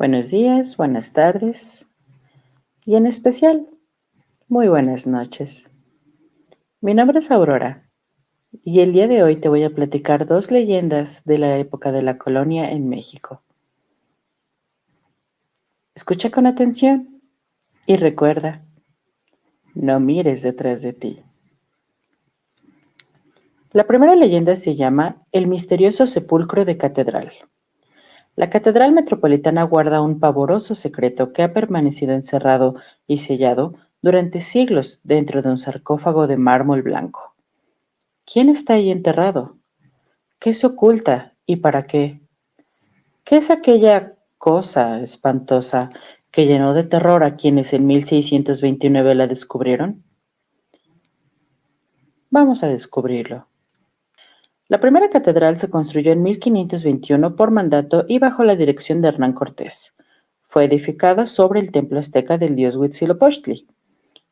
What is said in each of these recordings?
Buenos días, buenas tardes y en especial, muy buenas noches. Mi nombre es Aurora y el día de hoy te voy a platicar dos leyendas de la época de la colonia en México. Escucha con atención y recuerda, no mires detrás de ti. La primera leyenda se llama El misterioso sepulcro de Catedral. La Catedral Metropolitana guarda un pavoroso secreto que ha permanecido encerrado y sellado durante siglos dentro de un sarcófago de mármol blanco. ¿Quién está ahí enterrado? ¿Qué se oculta y para qué? ¿Qué es aquella cosa espantosa que llenó de terror a quienes en 1629 la descubrieron? Vamos a descubrirlo. La primera catedral se construyó en 1521 por mandato y bajo la dirección de Hernán Cortés. Fue edificada sobre el templo azteca del dios Huitzilopochtli.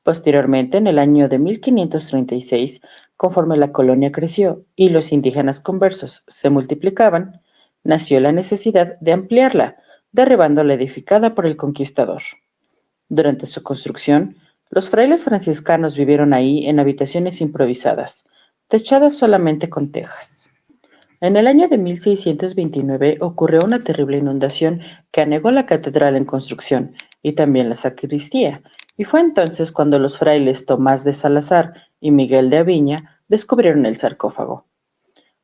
Posteriormente, en el año de 1536, conforme la colonia creció y los indígenas conversos se multiplicaban, nació la necesidad de ampliarla, derribando la edificada por el conquistador. Durante su construcción, los frailes franciscanos vivieron ahí en habitaciones improvisadas, techadas solamente con tejas. En el año de 1629 ocurrió una terrible inundación que anegó la catedral en construcción y también la sacristía, y fue entonces cuando los frailes Tomás de Salazar y Miguel de Aviña descubrieron el sarcófago.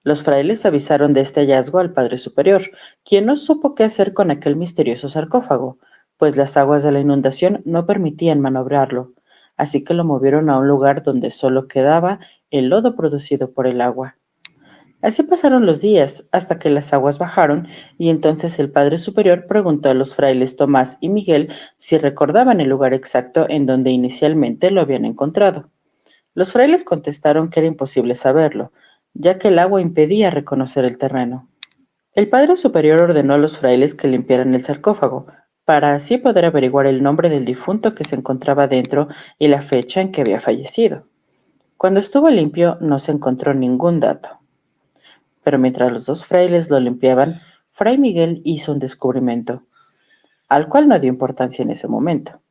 Los frailes avisaron de este hallazgo al Padre Superior, quien no supo qué hacer con aquel misterioso sarcófago, pues las aguas de la inundación no permitían maniobrarlo, así que lo movieron a un lugar donde solo quedaba el lodo producido por el agua. Así pasaron los días, hasta que las aguas bajaron, y entonces el Padre Superior preguntó a los frailes Tomás y Miguel si recordaban el lugar exacto en donde inicialmente lo habían encontrado. Los frailes contestaron que era imposible saberlo, ya que el agua impedía reconocer el terreno. El Padre Superior ordenó a los frailes que limpiaran el sarcófago, para así poder averiguar el nombre del difunto que se encontraba dentro y la fecha en que había fallecido. Cuando estuvo limpio no se encontró ningún dato. Pero mientras los dos frailes lo limpiaban, Fray Miguel hizo un descubrimiento, al cual no dio importancia en ese momento.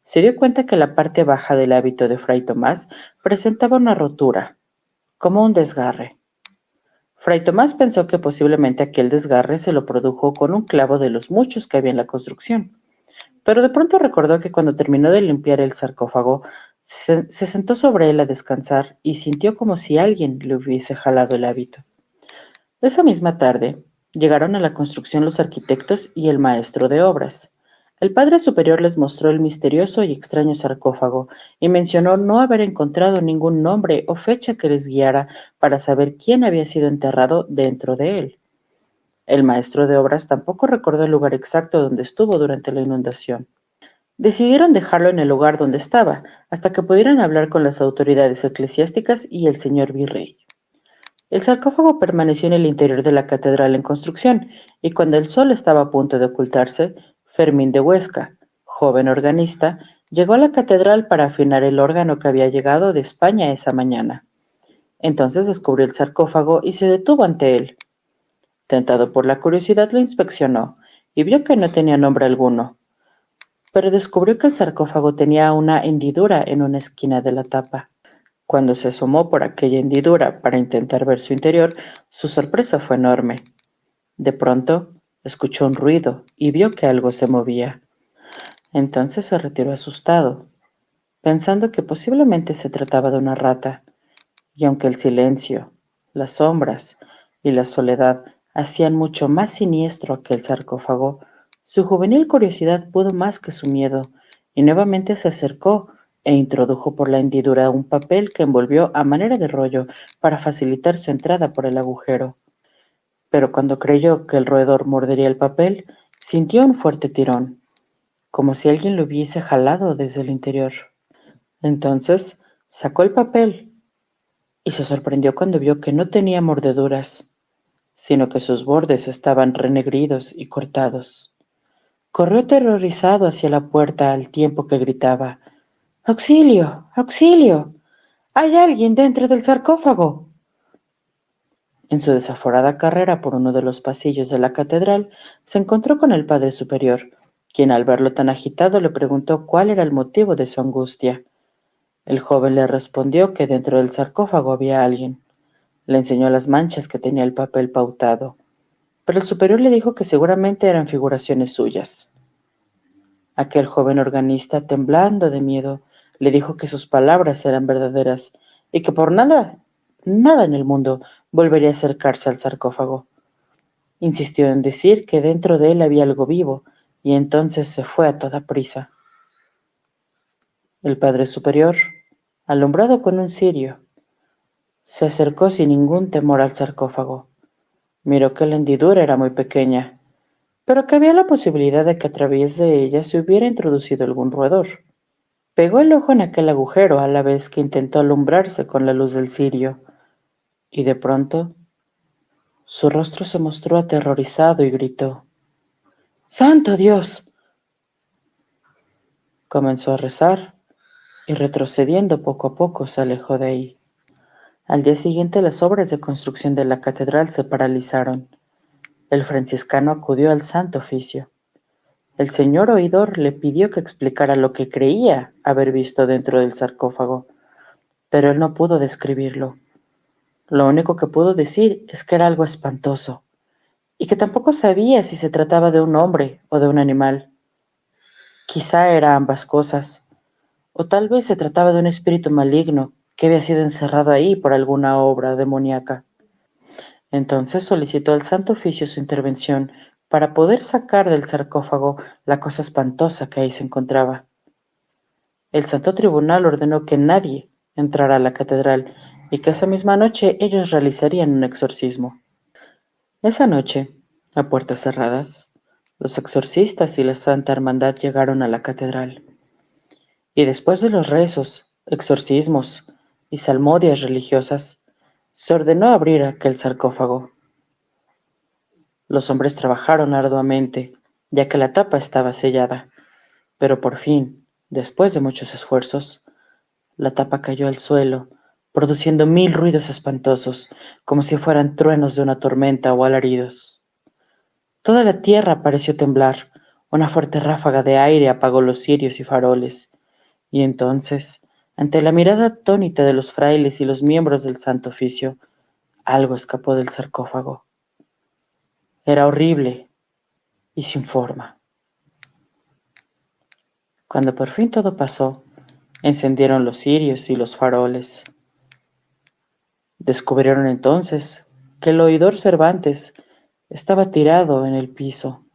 Se dio cuenta que la parte baja del hábito de Fray Tomás presentaba una rotura, como un desgarre. Fray Tomás pensó que posiblemente aquel desgarre se lo produjo con un clavo de los muchos que había en la construcción, pero de pronto recordó que cuando terminó de limpiar el sarcófago, se sentó sobre él a descansar y sintió como si alguien le hubiese jalado el hábito. Esa misma tarde, llegaron a la construcción los arquitectos y el maestro de obras. El Padre Superior les mostró el misterioso y extraño sarcófago y mencionó no haber encontrado ningún nombre o fecha que les guiara para saber quién había sido enterrado dentro de él. El maestro de obras tampoco recordó el lugar exacto donde estuvo durante la inundación. Decidieron dejarlo en el lugar donde estaba, hasta que pudieran hablar con las autoridades eclesiásticas y el señor virrey. El sarcófago permaneció en el interior de la catedral en construcción, y cuando el sol estaba a punto de ocultarse, Fermín de Huesca, joven organista, llegó a la catedral para afinar el órgano que había llegado de España esa mañana. Entonces descubrió el sarcófago y se detuvo ante él. Tentado por la curiosidad, lo inspeccionó y vio que no tenía nombre alguno, pero descubrió que el sarcófago tenía una hendidura en una esquina de la tapa. Cuando se asomó por aquella hendidura para intentar ver su interior, su sorpresa fue enorme. De pronto, escuchó un ruido y vio que algo se movía. Entonces se retiró asustado, pensando que posiblemente se trataba de una rata, y aunque el silencio, las sombras y la soledad hacían mucho más siniestro aquel sarcófago, su juvenil curiosidad pudo más que su miedo, y nuevamente se acercó e introdujo por la hendidura un papel que envolvió a manera de rollo para facilitar su entrada por el agujero. Pero cuando creyó que el roedor mordería el papel, sintió un fuerte tirón, como si alguien lo hubiese jalado desde el interior. Entonces sacó el papel y se sorprendió cuando vio que no tenía mordeduras, sino que sus bordes estaban renegridos y cortados. Corrió aterrorizado hacia la puerta al tiempo que gritaba: ¡Auxilio! ¡Auxilio! ¡Hay alguien dentro del sarcófago! En su desaforada carrera por uno de los pasillos de la catedral, se encontró con el Padre Superior, quien al verlo tan agitado le preguntó cuál era el motivo de su angustia. El joven le respondió que dentro del sarcófago había alguien. Le enseñó las manchas que tenía el papel pautado, pero el superior le dijo que seguramente eran figuraciones suyas. Aquel joven organista, temblando de miedo, le dijo que sus palabras eran verdaderas y que por nada, nada en el mundo volvería a acercarse al sarcófago. Insistió en decir que dentro de él había algo vivo, y entonces se fue a toda prisa. El Padre Superior, alumbrado con un cirio, se acercó sin ningún temor al sarcófago. Miró que la hendidura era muy pequeña, pero que había la posibilidad de que a través de ella se hubiera introducido algún roedor. Pegó el ojo en aquel agujero a la vez que intentó alumbrarse con la luz del cirio, y de pronto su rostro se mostró aterrorizado y gritó: ¡Santo Dios! Comenzó a rezar y retrocediendo poco a poco se alejó de ahí. Al día siguiente las obras de construcción de la catedral se paralizaron. El franciscano acudió al Santo Oficio. El señor oidor le pidió que explicara lo que creía haber visto dentro del sarcófago, pero él no pudo describirlo. Lo único que pudo decir es que era algo espantoso, y que tampoco sabía si se trataba de un hombre o de un animal. Quizá era ambas cosas, o tal vez se trataba de un espíritu maligno que había sido encerrado ahí por alguna obra demoníaca. Entonces solicitó al Santo Oficio su intervención para poder sacar del sarcófago la cosa espantosa que ahí se encontraba. El Santo Tribunal ordenó que nadie entrara a la catedral y que esa misma noche ellos realizarían un exorcismo. Esa noche, a puertas cerradas, los exorcistas y la Santa Hermandad llegaron a la catedral. Y después de los rezos, exorcismos y salmodias religiosas, se ordenó abrir aquel sarcófago. Los hombres trabajaron arduamente, ya que la tapa estaba sellada, pero por fin, después de muchos esfuerzos, la tapa cayó al suelo, produciendo 1000 ruidos espantosos, como si fueran truenos de una tormenta o alaridos. Toda la tierra pareció temblar, una fuerte ráfaga de aire apagó los cirios y faroles, y entonces, ante la mirada atónita de los frailes y los miembros del Santo Oficio, algo escapó del sarcófago. Era horrible y sin forma. Cuando por fin todo pasó, encendieron los cirios y los faroles. Descubrieron entonces que el oidor Cervantes estaba tirado en el piso.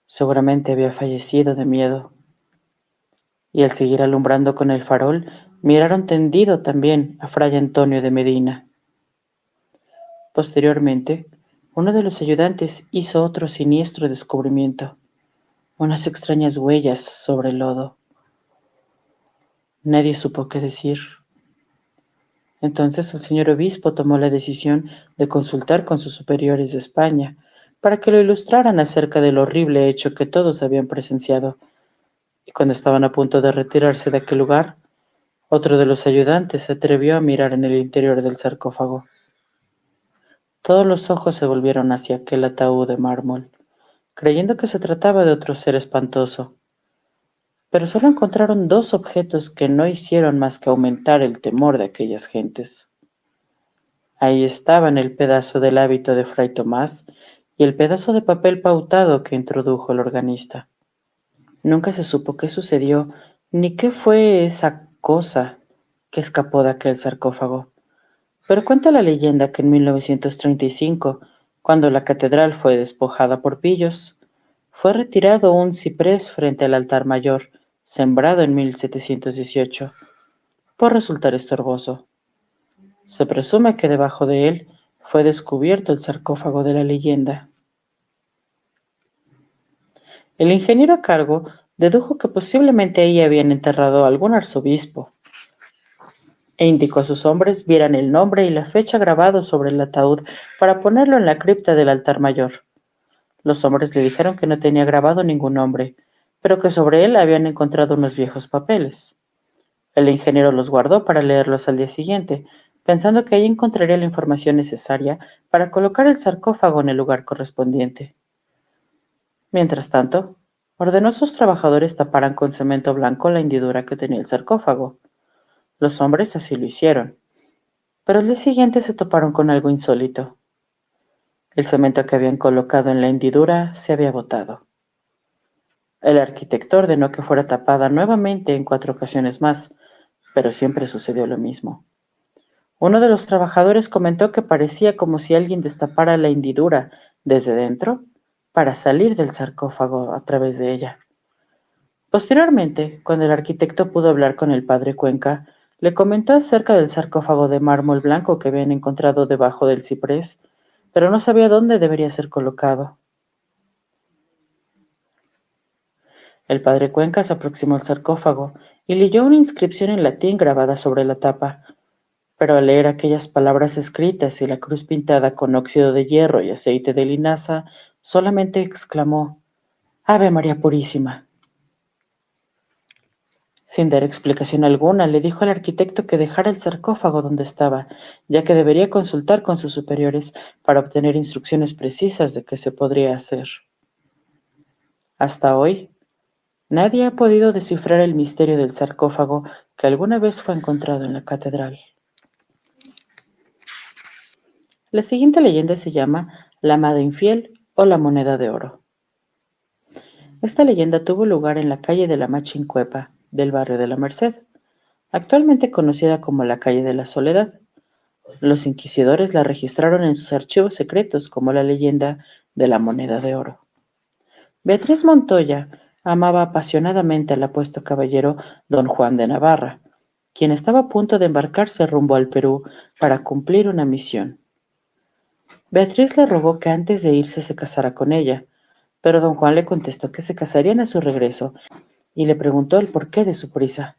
Seguramente había fallecido de miedo. Y al seguir alumbrando con el farol, miraron tendido también a Fray Antonio de Medina. Posteriormente, uno de los ayudantes hizo otro siniestro descubrimiento: unas extrañas huellas sobre el lodo. Nadie supo qué decir. Entonces el señor obispo tomó la decisión de consultar con sus superiores de España para que lo ilustraran acerca del horrible hecho que todos habían presenciado. Y cuando estaban a punto de retirarse de aquel lugar, otro de los ayudantes se atrevió a mirar en el interior del sarcófago. Todos los ojos se volvieron hacia aquel ataúd de mármol, creyendo que se trataba de otro ser espantoso. Pero solo encontraron 2 objetos que no hicieron más que aumentar el temor de aquellas gentes. Ahí estaban el pedazo del hábito de Fray Tomás y el pedazo de papel pautado que introdujo el organista. Nunca se supo qué sucedió ni qué fue esa cosa que escapó de aquel sarcófago. Pero cuenta la leyenda que en 1935, cuando la catedral fue despojada por pillos, fue retirado un ciprés frente al altar mayor, sembrado en 1718, por resultar estorboso. Se presume que debajo de él fue descubierto el sarcófago de la leyenda. El ingeniero a cargo dedujo que posiblemente ahí habían enterrado a algún arzobispo, e indicó a sus hombres vieran el nombre y la fecha grabados sobre el ataúd para ponerlo en la cripta del altar mayor. Los hombres le dijeron que no tenía grabado ningún nombre, pero que sobre él habían encontrado unos viejos papeles. El ingeniero los guardó para leerlos al día siguiente, pensando que ahí encontraría la información necesaria para colocar el sarcófago en el lugar correspondiente. Mientras tanto, ordenó a sus trabajadores taparan con cemento blanco la hendidura que tenía el sarcófago. Los hombres así lo hicieron, pero al día siguiente se toparon con algo insólito. El cemento que habían colocado en la hendidura se había botado. El arquitecto ordenó que fuera tapada nuevamente en 4 ocasiones más, pero siempre sucedió lo mismo. Uno de los trabajadores comentó que parecía como si alguien destapara la hendidura desde dentro para salir del sarcófago a través de ella. Posteriormente, cuando el arquitecto pudo hablar con el padre Cuenca, le comentó acerca del sarcófago de mármol blanco que habían encontrado debajo del ciprés, pero no sabía dónde debería ser colocado. El padre Cuenca se aproximó al sarcófago y leyó una inscripción en latín grabada sobre la tapa, pero al leer aquellas palabras escritas y la cruz pintada con óxido de hierro y aceite de linaza, solamente exclamó: «Ave María Purísima». Sin dar explicación alguna, le dijo al arquitecto que dejara el sarcófago donde estaba, ya que debería consultar con sus superiores para obtener instrucciones precisas de qué se podría hacer. Hasta hoy, nadie ha podido descifrar el misterio del sarcófago que alguna vez fue encontrado en la catedral. La siguiente leyenda se llama La Amada Infiel o la Moneda de Oro. Esta leyenda tuvo lugar en la calle de la Machincuepa, del barrio de la Merced, actualmente conocida como la calle de la Soledad. Los inquisidores la registraron en sus archivos secretos como la leyenda de la moneda de oro. Beatriz Montoya amaba apasionadamente al apuesto caballero don Juan de Navarra, quien estaba a punto de embarcarse rumbo al Perú para cumplir una misión. Beatriz le rogó que antes de irse se casara con ella, pero don Juan le contestó que se casarían a su regreso y le preguntó el porqué de su prisa.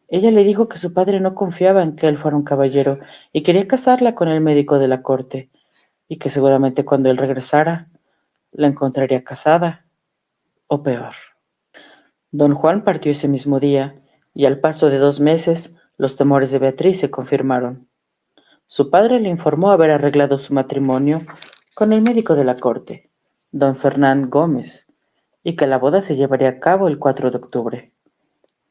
Ella le dijo que su padre no confiaba en que él fuera un caballero y quería casarla con el médico de la corte, y que seguramente cuando él regresara, la encontraría casada, o peor. Don Juan partió ese mismo día, y al paso de 2 meses, los temores de Beatriz se confirmaron. Su padre le informó haber arreglado su matrimonio con el médico de la corte, don Fernán Gómez, y que la boda se llevaría a cabo el 4 de octubre.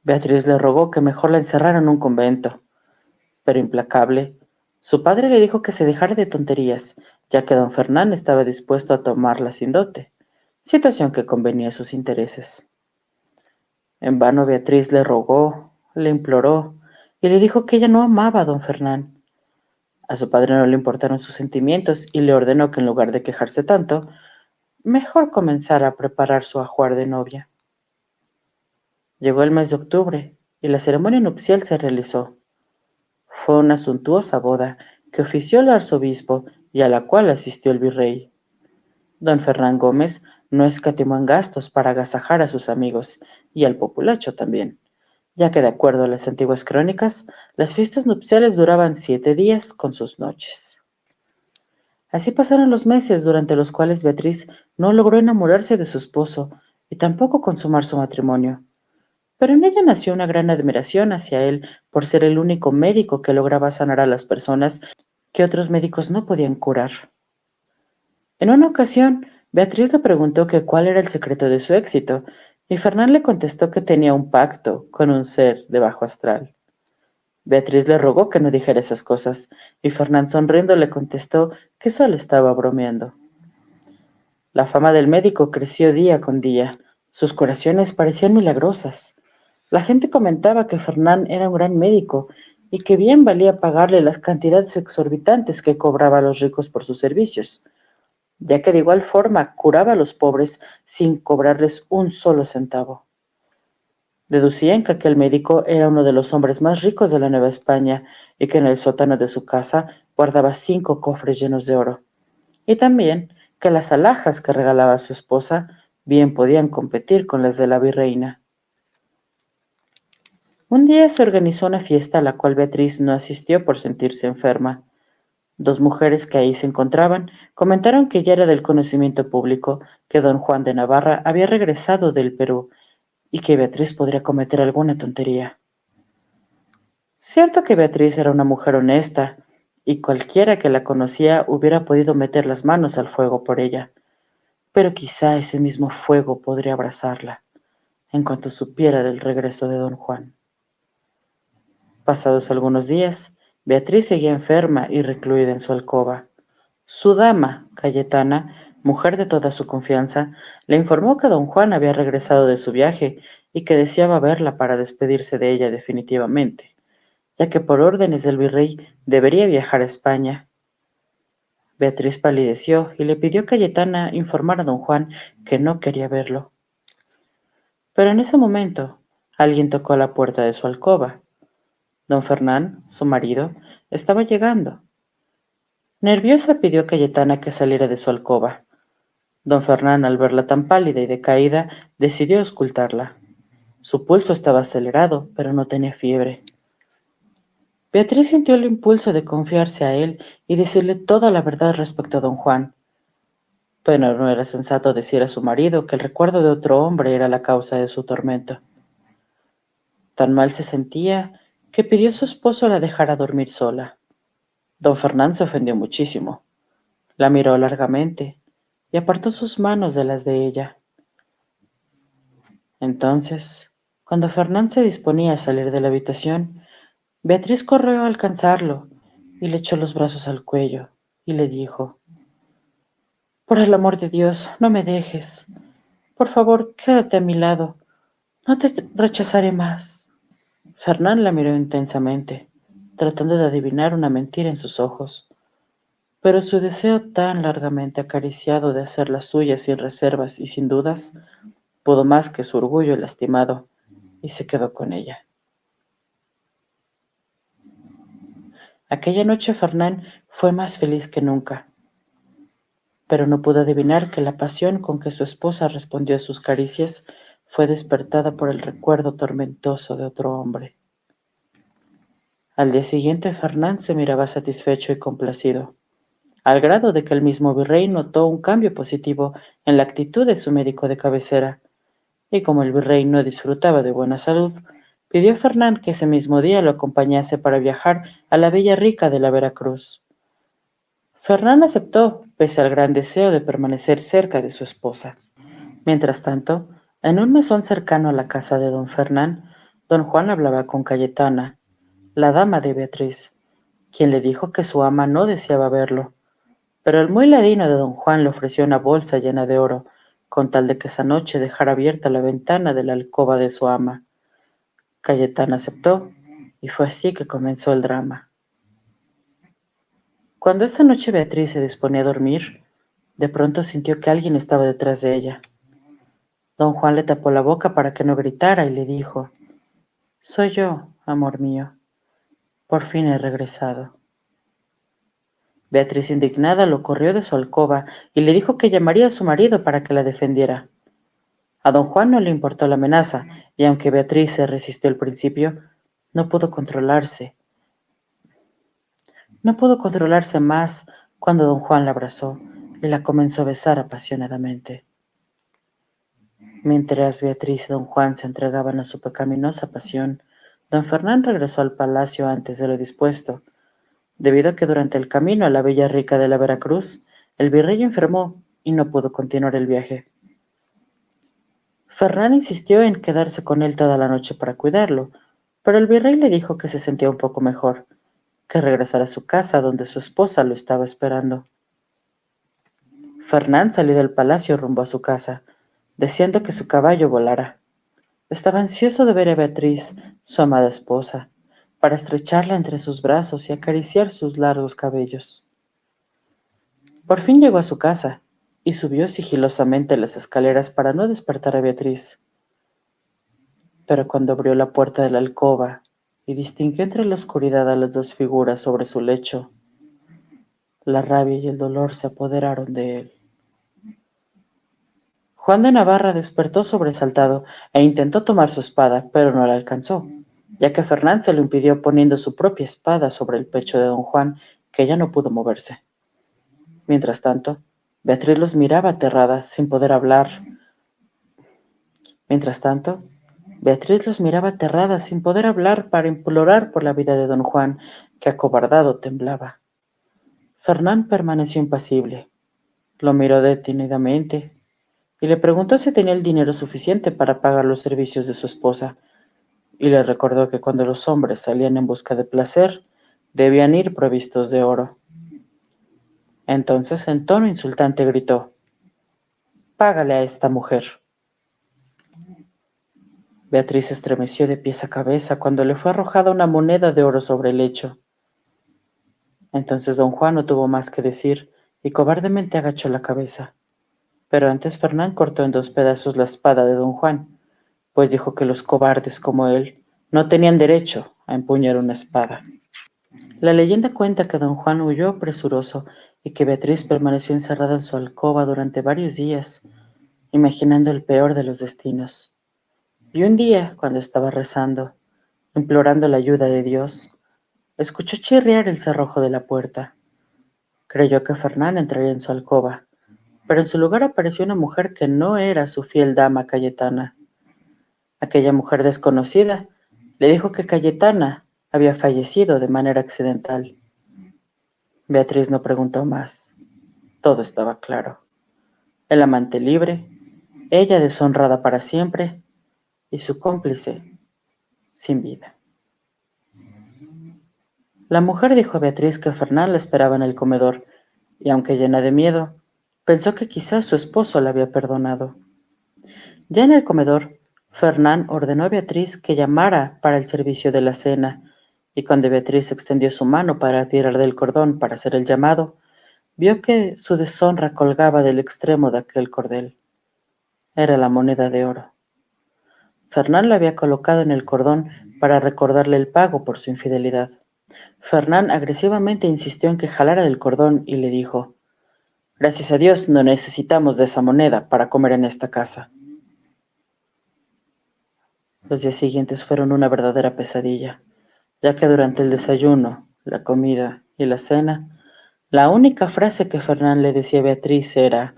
Beatriz le rogó que mejor la encerrara en un convento, pero implacable, su padre le dijo que se dejara de tonterías, ya que don Fernán estaba dispuesto a tomarla sin dote, situación que convenía a sus intereses. En vano Beatriz le rogó, le imploró, y le dijo que ella no amaba a don Fernán. A su padre no le importaron sus sentimientos y le ordenó que en lugar de quejarse tanto, mejor comenzara a preparar su ajuar de novia. Llegó el mes de octubre y la ceremonia nupcial se realizó. Fue una suntuosa boda que ofició el arzobispo y a la cual asistió el virrey. Don Fernán Gómez no escatimó en gastos para agasajar a sus amigos y al populacho también, ya que de acuerdo a las antiguas crónicas, las fiestas nupciales duraban 7 días con sus noches. Así pasaron los meses durante los cuales Beatriz no logró enamorarse de su esposo y tampoco consumar su matrimonio. Pero en ella nació una gran admiración hacia él por ser el único médico que lograba sanar a las personas que otros médicos no podían curar. En una ocasión, Beatriz le preguntó que cuál era el secreto de su éxito, y Fernán le contestó que tenía un pacto con un ser de bajo astral. Beatriz le rogó que no dijera esas cosas, y Fernán sonriendo le contestó que solo estaba bromeando. La fama del médico creció día con día. Sus curaciones parecían milagrosas. La gente comentaba que Fernán era un gran médico y que bien valía pagarle las cantidades exorbitantes que cobraba a los ricos por sus servicios, ya que de igual forma curaba a los pobres sin cobrarles un solo centavo. Deducían que aquel médico era uno de los hombres más ricos de la Nueva España y que en el sótano de su casa guardaba 5 cofres llenos de oro. Y también que las alhajas que regalaba a su esposa bien podían competir con las de la virreina. Un día se organizó una fiesta a la cual Beatriz no asistió por sentirse enferma. 2 mujeres que ahí se encontraban comentaron que ya era del conocimiento público que don Juan de Navarra había regresado del Perú y que Beatriz podría cometer alguna tontería. Cierto que Beatriz era una mujer honesta, y cualquiera que la conocía hubiera podido meter las manos al fuego por ella, pero quizá ese mismo fuego podría abrasarla, en cuanto supiera del regreso de don Juan. Pasados algunos días, Beatriz seguía enferma y recluida en su alcoba. Su dama, Cayetana, mujer de toda su confianza, le informó que don Juan había regresado de su viaje y que deseaba verla para despedirse de ella definitivamente, ya que por órdenes del virrey debería viajar a España. Beatriz palideció y le pidió a Cayetana informar a don Juan que no quería verlo. Pero en ese momento, alguien tocó a la puerta de su alcoba. Don Fernán, su marido, estaba llegando. Nerviosa pidió a Cayetana que saliera de su alcoba. Don Fernán, al verla tan pálida y decaída, decidió auscultarla. Su pulso estaba acelerado, pero no tenía fiebre. Beatriz sintió el impulso de confiarse a él y decirle toda la verdad respecto a don Juan, pero no era sensato decir a su marido que el recuerdo de otro hombre era la causa de su tormento. Tan mal se sentía que pidió a su esposo la dejara dormir sola. Don Fernán se ofendió muchísimo. La miró largamente y apartó sus manos de las de ella. Entonces, cuando Fernán se disponía a salir de la habitación, Beatriz corrió a alcanzarlo y le echó los brazos al cuello y le dijo: «Por el amor de Dios, no me dejes. Por favor, quédate a mi lado. No te rechazaré más». Fernán la miró intensamente, tratando de adivinar una mentira en sus ojos, pero su deseo tan largamente acariciado de hacer la suya sin reservas y sin dudas, pudo más que su orgullo lastimado, y se quedó con ella. Aquella noche Fernán fue más feliz que nunca, pero no pudo adivinar que la pasión con que su esposa respondió a sus caricias fue despertada por el recuerdo tormentoso de otro hombre. Al día siguiente Fernán se miraba satisfecho y complacido, al grado de que el mismo virrey notó un cambio positivo en la actitud de su médico de cabecera, y como el virrey no disfrutaba de buena salud, pidió a Fernán que ese mismo día lo acompañase para viajar a la Villa Rica de la Veracruz. Fernán aceptó, pese al gran deseo de permanecer cerca de su esposa. Mientras tanto, en un mesón cercano a la casa de don Fernán, don Juan hablaba con Cayetana, la dama de Beatriz, quien le dijo que su ama no deseaba verlo, pero el muy ladino de don Juan le ofreció una bolsa llena de oro, con tal de que esa noche dejara abierta la ventana de la alcoba de su ama. Cayetana aceptó, y fue así que comenzó el drama. Cuando esa noche Beatriz se disponía a dormir, de pronto sintió que alguien estaba detrás de ella. Don Juan le tapó la boca para que no gritara y le dijo: «Soy yo, amor mío. Por fin he regresado». Beatriz, indignada, lo corrió de su alcoba y le dijo que llamaría a su marido para que la defendiera. A don Juan no le importó la amenaza, y aunque Beatriz se resistió al principio, no pudo controlarse. No pudo controlarse más cuando don Juan la abrazó y la comenzó a besar apasionadamente. Mientras Beatriz y don Juan se entregaban a su pecaminosa pasión, don Fernán regresó al palacio antes de lo dispuesto, debido a que durante el camino a la Villa Rica de la Veracruz, el virrey enfermó y no pudo continuar el viaje. Fernán insistió en quedarse con él toda la noche para cuidarlo, pero el virrey le dijo que se sentía un poco mejor, que regresara a su casa donde su esposa lo estaba esperando. Fernán salió del palacio rumbo a su casa, deseando que su caballo volara. Estaba ansioso de ver a Beatriz, su amada esposa, para estrecharla entre sus brazos y acariciar sus largos cabellos. Por fin llegó a su casa y subió sigilosamente las escaleras para no despertar a Beatriz. Pero cuando abrió la puerta de la alcoba y distinguió entre la oscuridad a las dos figuras sobre su lecho, la rabia y el dolor se apoderaron de él. Juan de Navarra despertó sobresaltado e intentó tomar su espada, pero no la alcanzó, ya que Fernán se lo impidió poniendo su propia espada sobre el pecho de don Juan, que ya no pudo moverse. Mientras tanto, Beatriz los miraba aterrada, sin poder hablar. Mientras tanto, Beatriz los miraba aterrada, sin poder hablar, para implorar por la vida de don Juan, que acobardado temblaba. Fernán permaneció impasible. Lo miró detenidamente y le preguntó si tenía el dinero suficiente para pagar los servicios de su esposa, y le recordó que cuando los hombres salían en busca de placer, debían ir provistos de oro. Entonces, en tono insultante, gritó: «Págale a esta mujer». Beatriz se estremeció de pies a cabeza cuando le fue arrojada una moneda de oro sobre el lecho. Entonces don Juan no tuvo más que decir y cobardemente agachó la cabeza. Pero antes Fernán cortó en 2 pedazos la espada de don Juan, pues dijo que los cobardes como él no tenían derecho a empuñar una espada. La leyenda cuenta que don Juan huyó presuroso y que Beatriz permaneció encerrada en su alcoba durante varios días, imaginando el peor de los destinos. Y un día, cuando estaba rezando, implorando la ayuda de Dios, escuchó chirriar el cerrojo de la puerta. Creyó que Fernán entraría en su alcoba, pero en su lugar apareció una mujer que no era su fiel dama Cayetana. Aquella mujer desconocida le dijo que Cayetana había fallecido de manera accidental. Beatriz no preguntó más. Todo estaba claro. El amante libre, ella deshonrada para siempre y su cómplice sin vida. La mujer dijo a Beatriz que Fernán la esperaba en el comedor, y aunque llena de miedo, pensó que quizás su esposo la había perdonado. Ya en el comedor, Fernán ordenó a Beatriz que llamara para el servicio de la cena, y cuando Beatriz extendió su mano para tirar del cordón para hacer el llamado, vio que su deshonra colgaba del extremo de aquel cordel. Era la moneda de oro. Fernán la había colocado en el cordón para recordarle el pago por su infidelidad. Fernán agresivamente insistió en que jalara del cordón y le dijo: «Gracias a Dios no necesitamos de esa moneda para comer en esta casa». Los días siguientes fueron una verdadera pesadilla, ya que durante el desayuno, la comida y la cena, la única frase que Fernán le decía a Beatriz era: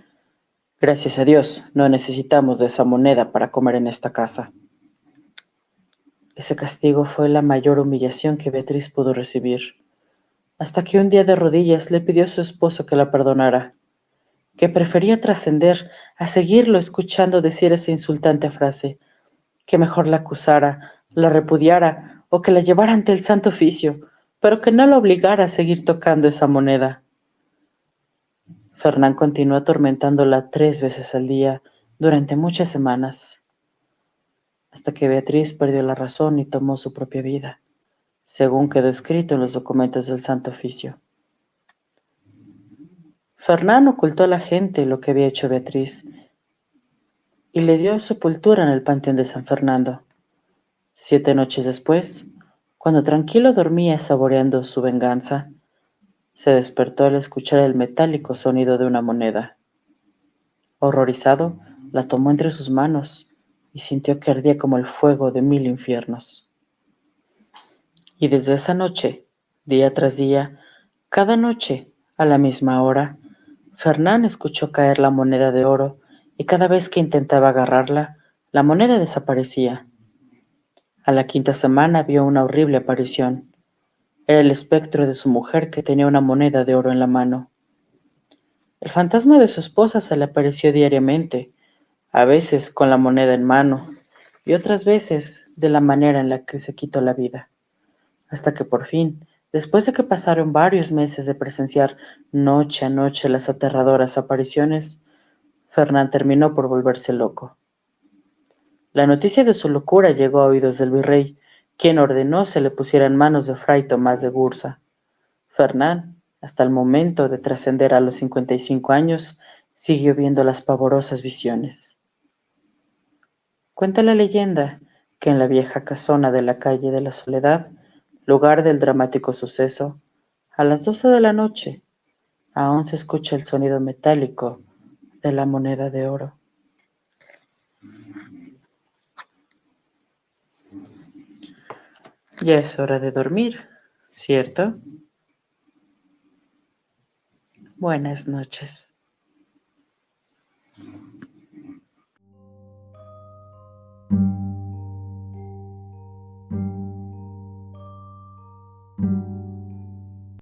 «Gracias a Dios no necesitamos de esa moneda para comer en esta casa». Ese castigo fue la mayor humillación que Beatriz pudo recibir, hasta que un día de rodillas le pidió a su esposo que la perdonara, que prefería trascender a seguirlo escuchando decir esa insultante frase, que mejor la acusara, la repudiara o que la llevara ante el Santo Oficio, pero que no la obligara a seguir tocando esa moneda. Fernán continuó atormentándola 3 veces al día durante muchas semanas, hasta que Beatriz perdió la razón y tomó su propia vida, según quedó escrito en los documentos del Santo Oficio. Fernán ocultó a la gente lo que había hecho Beatriz y le dio sepultura en el Panteón de San Fernando. 7 noches después, cuando tranquilo dormía saboreando su venganza, se despertó al escuchar el metálico sonido de una moneda. Horrorizado, la tomó entre sus manos y sintió que ardía como el fuego de 1000 infiernos. Y desde esa noche, día tras día, cada noche, a la misma hora, Fernán escuchó caer la moneda de oro y cada vez que intentaba agarrarla, la moneda desaparecía. A la 5ª semana vio una horrible aparición. Era el espectro de su mujer que tenía una moneda de oro en la mano. El fantasma de su esposa se le apareció diariamente, a veces con la moneda en mano y otras veces de la manera en la que se quitó la vida, hasta que por fin, después de que pasaron varios meses de presenciar noche a noche las aterradoras apariciones, Fernán terminó por volverse loco. La noticia de su locura llegó a oídos del virrey, quien ordenó se le pusiera en manos de Fray Tomás de Gursa. Fernán, hasta el momento de trascender a los 55 años, siguió viendo las pavorosas visiones. Cuenta la leyenda que en la vieja casona de la calle de la Soledad, lugar del dramático suceso, a las 12 de la noche, aún se escucha el sonido metálico de la moneda de oro. Ya es hora de dormir, ¿cierto? Buenas noches.